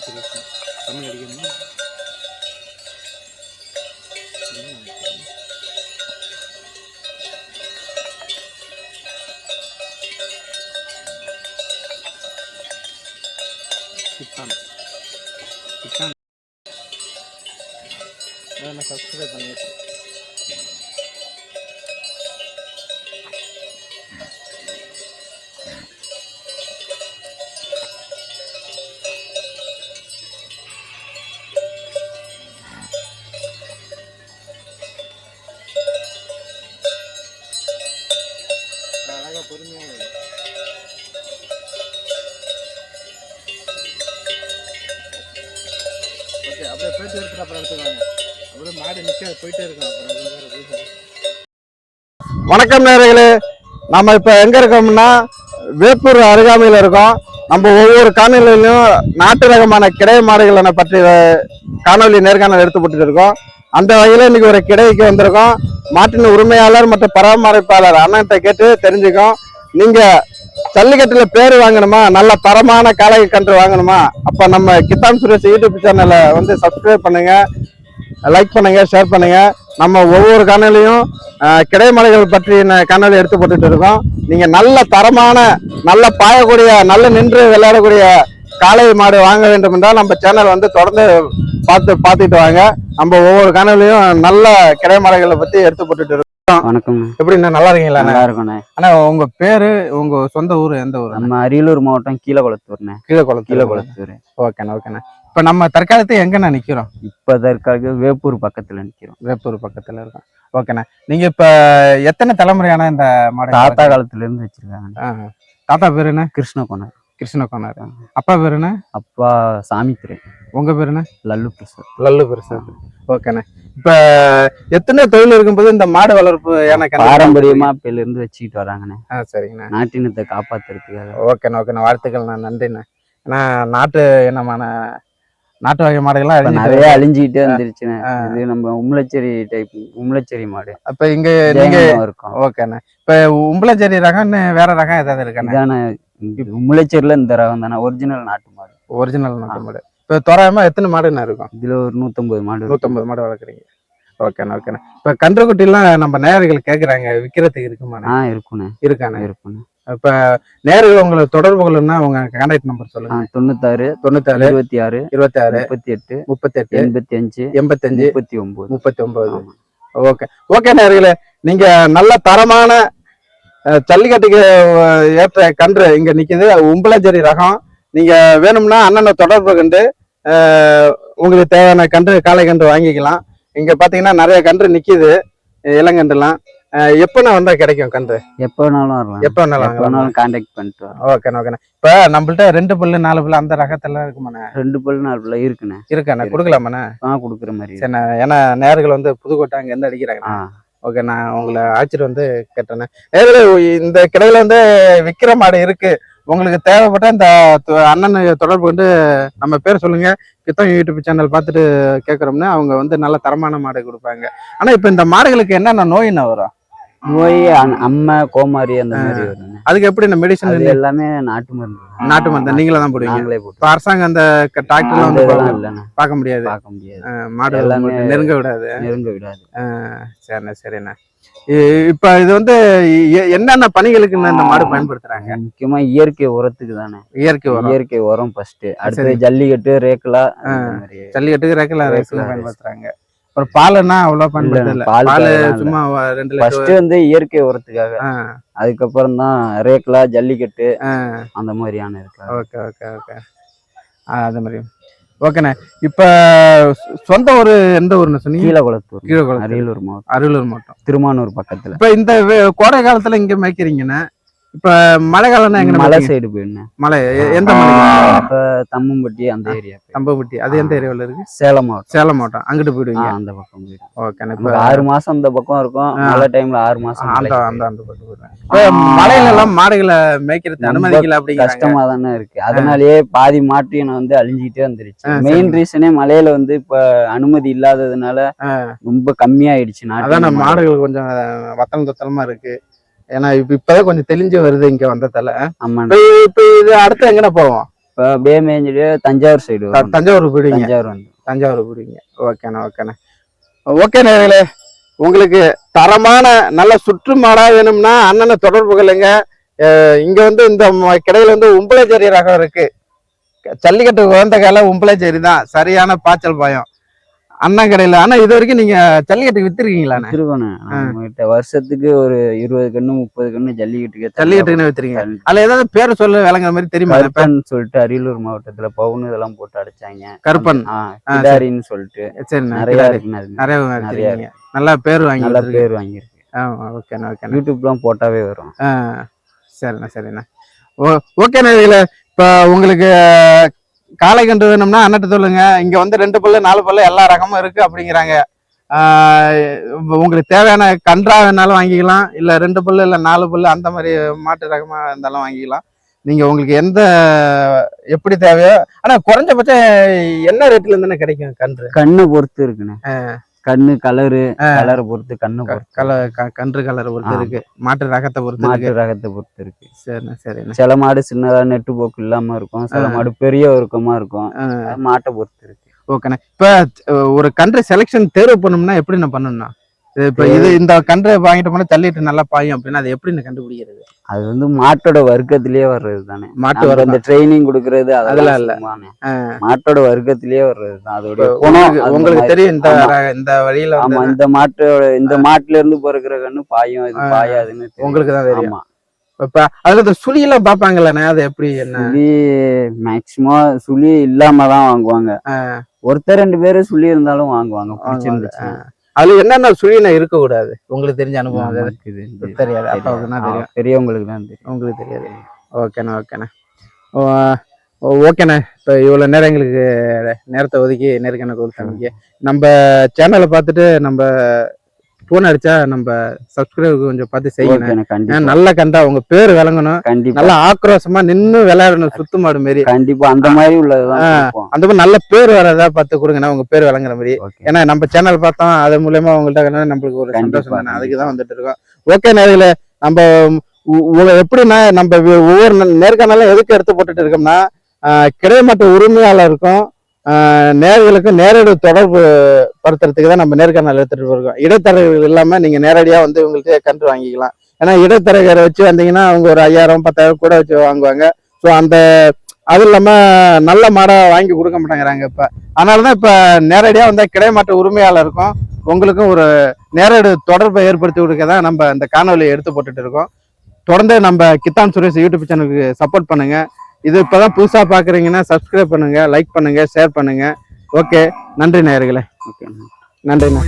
சுரேஷன் தமிழ் அடிக்கணும். நான் சப்ஸ்கிரைப் பண்ணியிருக்கேன். அழகாக பொறுமையாக ஓகே. அப்படியே போயிட்டு எடுத்துட்டு அப்புறம் எடுத்துக்காங்க. அப்படியே மாடு நிற்க போயிட்டே இருக்கும். அப்புறம் வணக்கம் நேயர்களே, நம்ம இப்போ எங்கே இருக்கோம்னா வேப்பூர் அருகாமையில் இருக்கோம். நம்ம ஒவ்வொரு காணொலியிலும் நாட்டு ரகமான கிடை மாடுகளை பற்றி காணொலி நேர்காணல் எடுத்துப்பட்டு இருக்கோம். அந்த வகையில் இன்னைக்கு ஒரு கிடைக்கு வந்திருக்கோம். மாட்டின் உரிமையாளர் மற்றும் பராமரிப்பாளர் அண்ணன்கிட்ட கேட்டு தெரிஞ்சுக்கோம். நீங்கள் ஜல்லிக்கட்டில் பேர் வாங்கணுமா, நல்ல தரமான காளை கன்று வாங்கணுமா, அப்போ நம்ம கித்தான் சுரேஷ் யூடியூப் சேனலை வந்து சப்ஸ்கிரைப் பண்ணுங்க, லைக் பண்ணுங்க, ஷேர் பண்ணுங்க. நம்ம ஒவ்வொரு காணொலியும் கிடை மாடுகள் பற்றி காணொலி எடுத்து போட்டுட்டு இருக்கோம். நீங்க நல்ல தரமான, நல்ல பாயக்கூடிய, நல்ல நின்று விளையாடக்கூடிய காளை மாடு வாங்க வேண்டும் என்றால் நம்ம சேனல் வந்து தொடர்ந்து பார்த்துட்டு வாங்க. நம்ம ஒவ்வொரு காணொலியும் நல்ல கிடை மாடுகளை பத்தி எடுத்து போட்டுட்டு இருக்கோம். வணக்கம். எப்படின்னா நல்லா இருக்கீங்களா? நல்லா இருக்கண்ணே. ஆனா உங்க பேரு, உங்க சொந்த ஊர் எந்த ஊர்? நம்ம அரியலூர் மாவட்டம் கீழக்குளத்தூர்ண்ணே. கீழக்குளத்தூர். ஓகேண்ணா ஓகேண்ணா. இப்ப நம்ம தற்காலத்தை எங்கண்ணா நிக்கிறோம்? இப்ப தற்காலிக வேப்பூர் பக்கத்துல நிக்கிறோம். வேப்பூர் பக்கத்துல இருக்கோம். ஓகேண்ணா. நீங்க இப்ப எத்தனை தலைமுறையான இந்த மாடு? தாத்தா காலத்துல இருந்து வச்சிருக்காங்க. தாத்தா பேரு என்ன? கிருஷ்ணகோணர். கிருஷ்ணகோணர். அப்பா பேரு என்ன? அப்பா சாமித்துறை. உங்க பேரு என்ன? லல்லு பிரசாத். லல்லு பிரசாத். ஓகேண்ணா. இப்ப எத்தனை தொழில் இருக்கும்போது இந்த மாடு வளர்ப்பு எனக்கு பாரம்பரியமா அப்பையில இருந்து வச்சுக்கிட்டு வராங்கண்ணே. சரிங்கண்ணா. நாட்டினத்தை காப்பாத்துறதுக்காக. ஓகேண்ணா ஓகேண்ணா. வாழ்த்துக்கள்ண்ணா, நன்றிண்ணா. ஏன்னா நாட்டு வகை மாடுகள்லாம் நிறைய அழிஞ்சுக்கிட்டே வந்துருச்சுண்ணே. இது நம்ம உம்ளச்சேரி மாடு. அப்ப இங்க இருக்கும். ஓகேண்ணா. இப்ப உம்பளச்சேரி ரகம் வேற ரகம் ஏதாவது இருக்காண்ணா? உம்ளச்சேரியில இந்த ரகம் தானே ஒரிஜினல் நாட்டு மாடு. ஒரிஜினல் நாட்டு மாடு. இப்ப தோராயமா எத்தனை மாடுன்னு இருக்கும்? இதுல ஒரு 150 மாடு. 150 மாடு வளர்க்குறீங்க. ஓகேண்ணா ஓகேண்ணா. இப்ப கன்றுக்குட்டி எல்லாம் நம்ம நேயர்கள் கேக்குறாங்க, விற்கிறதுக்கு இருக்குமா? இருக்குண்ணே. இருக்காண்ணே. இருக்குண்ணே. இப்ப நேயர்கள் உங்களை தொடர்பு கொள்ளணும்னா உங்க கான்டாக்ட் நம்பர் சொல்லுங்க. 96 26 38 38 85 39. ஓகே ஓகே நேயர்களே, நீங்க நல்ல தரமான ஜல்லிக்கட்டுக்கு ஏற்ற கன்று இங்க நிக்குது, உம்பளச்சேரி ரகம். நீங்க வேணும்னா அண்ணனை தொடர்பு கண்டு உங்களுக்கு தேவையான கன்று, காளை கன்று வாங்கிக்கலாம். இங்க பாத்தீங்கன்னா நிறைய கன்று நிக்குது, இளங்கன்றுலாம். எப்பனா வந்தா கிடைக்கும் கன்று? எப்ப வேணாலும் வரலாம். எப்ப வேணாலும் கான்டாக்ட் பண்ணிட்டு வரலாம். ஓகேண்ணா ஓகேண்ணா. இப்ப நம்மள்ட்ட 2 பல்லு 4 பல்லு அந்த ரகத்தெல்லாம் இருக்குமாண்ணே? 2 பல்லு 4 பல்லு இருக்குண்ணே. இருக்காண்ணே. கொடுக்கலாமாண்ணே? கொடுக்குற மாதிரி. சரிண்ணா. ஏன்னா நேர்கள் வந்து புதுக்கோட்டை அங்க இருந்து அடிக்கிறாங்க. ஓகே, நான் உங்களை ஆச்சரியம் வந்து கேட்டேண்ணே. நேர்களே, இந்த கடையில வந்து விற்கிற மாடு இருக்கு. உங்களுக்கு தேவைப்பட்ட இந்த அண்ணன் தொடர்பு கொண்டு நம்ம பேர் சொல்லுங்க, கித்தான் யூடியூப் சேனல் பார்த்துட்டு கேட்குறோம்னா அவங்க வந்து நல்ல தரமான மாடு கொடுப்பாங்க. ஆனா இப்ப இந்த மாடுகளுக்கு என்னென்ன நோயின்னா வரும்? நோய் அம்மை, கோமாரி அந்த மாதிரி வரும். அதுக்கு எப்படி இந்த மெடிசன் எல்லாமே நாட்டு மருந்து? நாட்டு மருந்து நீங்களே தான் போடுவீங்க? இப்ப அரசாங்கம் அந்த டிராக்டர்லாம் வந்து பார்க்க முடியாது. மாடு எல்லாமே நெருங்க விடாது. சரிண்ணா சரிண்ணா. இப்ப இது வந்து என்னென்ன பணிகளுக்கு இந்த மாடு பயன்படுத்துறாங்க? முக்கியமா இயற்கை உரத்துக்கு தானே. இயற்கை உரம் ஃபர்ஸ்ட். அடுத்து ஜல்லிக்கட்டு, ரேக்லா. ஜல்லிக்கட்டுக்கு ரேக்லா பயன்படுத்துறாங்க. அப்புறம் பாலுன்னா அவ்வளவு பயன்படுத்தல. பால் சும்மா 2 ஃபர்ஸ்ட் வந்து இயற்கை உரத்துக்காக, அதுக்கப்புறம் தான் ரேக்லா, ஜல்லிக்கட்டு அந்த மாதிரியான இருக்கு. Okay okay okay. அது மாதிரி. ஓகேண்ணே. இப்ப சொந்த ஊர் எந்த ஊர்னு சொன்னீங்க? கீழக்குளத்தூர். அரியலூர் மாவட்டம். திருமானூர் பக்கத்துல. இப்ப இந்த கோடை காலத்துல இங்க மேய்க்கிறீங்கண்ணே. இப்ப மழை காலம் மலை சைடு போயிடுங்க. மலை எந்த மலை? இப்ப தம்மம்பட்டி அந்த ஏரியா. தம்பம்பட்டி அது எந்த ஏரியாவில் இருக்கு? சேலம் மாவட்டம். சேலம் மாவட்டம். அங்கிட்டு போயிடுவீங்க? அந்த பக்கம் போயிடும். ஓகே. இப்ப 6 மாசம் இந்த பக்கம் இருக்கும். மழை டைம்ல 6 மாசம் அந்த பக்கம் போயிடுவேன். மலையில எல்லாம் மாடுகளை மேய்க்கிறது அனுமதிக்கல, அப்படி கஷ்டமா தானே இருக்கு. அதனாலயே பாதி மாட்டு இனம் வந்து அழிஞ்சிட்டே வந்துருச்சு. மெயின் ரீசனே மலையில வந்து இப்ப அனுமதி இல்லாததுனால ரொம்ப கம்மியாயிடுச்சு. அதான் மாடுகள் கொஞ்சம் வத்தல் தொத்தலமா இருக்கு. ஏன்னா இப்பதான் கொஞ்சம் தெளிஞ்சு வருது இங்க வந்ததால. இப்ப இது அடுத்து எங்கன போவோம்? இப்ப அப்படியே மேய்ஞ்சிட்டு தஞ்சாவூர் சைடு வரும். தஞ்சாவூர் போயிடுவீங்க. தஞ்சாவூர் வந்து தஞ்சாவூர் போயிடுவீங்க. ஓகேண்ணா. ஓகே நேயர்களே, உங்களுக்கு தரமான நல்ல சுற்று மாடா வேணும்னா அண்ணனை தொடர்பு கொள்ளுங்க. இங்க வந்து இந்த கிடையில வந்து உம்பளச்சேரி ரகம் இருக்கு. ஜல்லிக்கட்டு உகந்த கால உம்பளச்சேரி தான் சரியான பாய்ச்சல் பாயம் அண்ணன் கடையில. ஆனா இது வரைக்கும் நீங்க ஜல்லிக்கட்டுக்கு வித்துருக்கீங்களா? வித்துருக்கோண்ணே. வருஷத்துக்கு ஒரு 20 கண்ணு 30 கண்ணு ஜல்லிக்கட்டுக்குன்னு வித்துறீங்க. அதுல ஏதாவது பேரை சொல்ல விளங்குற மாதிரி தெரியுமா? கருப்பன் சொல்லிட்டு அரியலூர் மாவட்டத்துல பவுன் இதெல்லாம் போட்டு அடைச்சாங்க. கருப்பன் கிடாரின்னு சொல்லிட்டு சரி நிறைய இருக்குண்ணா. நிறைய நல்லா பேர் வாங்கியிருக்கு. ஓகேண்ணா. யூடியூப்லாம் போட்டாவே வரும். சரிண்ணா. ஓகேண்ணா. இதுல இப்ப உங்களுக்கு காளை கன்று வேணும்னா அண்ணட்டு சொல்லுங்க. இங்க வந்து 2 பல்லு 4 பல்லு எல்லா ரகமும் இருக்கு அப்படிங்கிறாங்க. உங்களுக்கு தேவையான கன்றா வேணாலும் வாங்கிக்கலாம், இல்ல 2 பல்லு இல்ல 4 பல்லு அந்த மாதிரி மாட்டு ரகமா இருந்தாலும் வாங்கிக்கலாம். நீங்க உங்களுக்கு எந்த எப்படி தேவையோ. ஆனா குறைஞ்சபட்சம் என்ன ரேட்ல இருந்து கிடைக்கும் கண்ணு பொறுத்து இருக்குண்ணே. கண்ணு கலரை பொறுத்து கன்று கலரை பொறுத்து இருக்கு. மாட்டு ரகத்தை பொறுத்து இருக்கு. சரிண்ணா. சில மாடு சின்னதா நெட்டு போக்கு இல்லாம இருக்கும், சில மாடு பெரிய ஒருக்கமா இருக்கும். மாட்டை பொறுத்து இருக்கு. ஓகேண்ணா. இப்ப ஒரு கன்று செலெக்ஷன் தேர்வு பண்ணணும்னா எப்படி நான் பண்ணணும்னா, இப்ப இந்த கன்றை வாங்கிட்டு போனா தள்ளிட்டு நல்லா பாயும் அப்படின்னா அது எப்படி கண்டுபிடிக்கிறது? அது வந்து மாட்டோட வர்க்கத்திலேயே வர்றது தானே. மாட்டு வர அந்த ட்ரைனிங் கொடுக்கறது அதெல்லாம் இல்ல, மாட்டோட வர்க்கத்திலேயே வர்றதுதான் அதோட குணம். உங்களுக்கு தெரியும் இந்த வழியில. ஆமா, இந்த மாட்டுல இருந்து பிறக்கிற கண்ணு பாயும், இது பாயாதுன்னு உங்களுக்கு தான் தெரியும். இப்ப அதுல சுழி எல்லாம் பாப்பாங்கல்லண்ணே, அது எப்படி? என்ன சுழி மேக்சிமம் சுழி இல்லாம தான் வாங்குவாங்க. ஒருத்தர் 2 பேரு சுழி இருந்தாலும் வாங்குவாங்க பிடிச்சிருந்துச்சு. அதுல என்னென்ன சுழினா இருக்க கூடாது? உங்களுக்கு தெரிஞ்ச அனுபவம் தெரியாது? பெரியவங்களுக்கு தான் தெரியும், உங்களுக்கு தெரியாது. ஓகேண்ணா. இப்போ இவ்வளவு நேரம் எங்களுக்கு நேரத்தை ஒதுக்கி நேர்காணல் கொடுத்தாங்க. நம்ம சேனலை பார்த்துட்டு நம்ம போன் அடிச்சா நம்ம சப்ஸ்கிரைபர் கொஞ்சம் பார்த்து செய்யணும். நல்ல கண்டா உங்க பேர் விளங்கணும். நல்லா ஆக்ரோஷமா நின்னு விளையாடணும், சுத்து மாடு மாரி. கண்டிப்பா அந்த மாதிரி உள்ளதுதான். அந்த மாதிரி நல்ல பேர் வரதா பார்த்து கொடுங்கண்ணா, உங்க பேர் விளங்குற மாதிரி. ஏன்னா நம்ம சேனல் பார்த்தோம், அது மூலயமா உங்கள்கிட்ட நம்மளுக்கு ஒரு சந்தோஷம் தானே, அதுக்குதான் வந்துட்டு இருக்கோம். ஓகே நேரில் நம்ம எப்படின்னா நம்ம ஒவ்வொரு நேர்காணலும் எதுக்கு எடுத்து போட்டுட்டு இருக்கோம்னா, கிடைமட்ட உரிமையாளருக்கும் நேர்களுக்கு நேரடி தொடர்பு படுத்துறதுக்கு தான் நம்ம நேர்காணல் எடுத்துட்டு இருக்கோம். இடைத்தரகர்கள் இல்லாம நீங்க நேரடியா வந்து உங்கள்கிட்ட கன்று வாங்கிக்கலாம். ஏன்னா இடைத்தரகரை வச்சு வந்தீங்கன்னா அவங்க ஒரு 5000 10,000 கூட வச்சு வாங்குவாங்க. ஸோ அது இல்லாம நல்ல மாடை வாங்கி கொடுக்க மாட்டேங்கிறாங்க இப்ப. அதனாலதான் இப்ப நேரடியா வந்தா கிடைமட்ட உரிமையாளருக்கும் உங்களுக்கும் ஒரு நேரடி தொடர்பை ஏற்படுத்தி கொடுக்க தான் நம்ம இந்த காணொலியை எடுத்து போட்டுட்டு இருக்கோம். தொடர்ந்து நம்ம கித்தான் சுரேஷ் யூடியூப் சேனலுக்கு சப்போர்ட் பண்ணுங்க. இது இப்பதான் புதுசா பாக்குறீங்கன்னா சப்ஸ்கிரைப் பண்ணுங்க, லைக் பண்ணுங்க, ஷேர் பண்ணுங்க. ஓகே, நன்றி நேயர்களே. ஓகே, நன்றிண்ணா.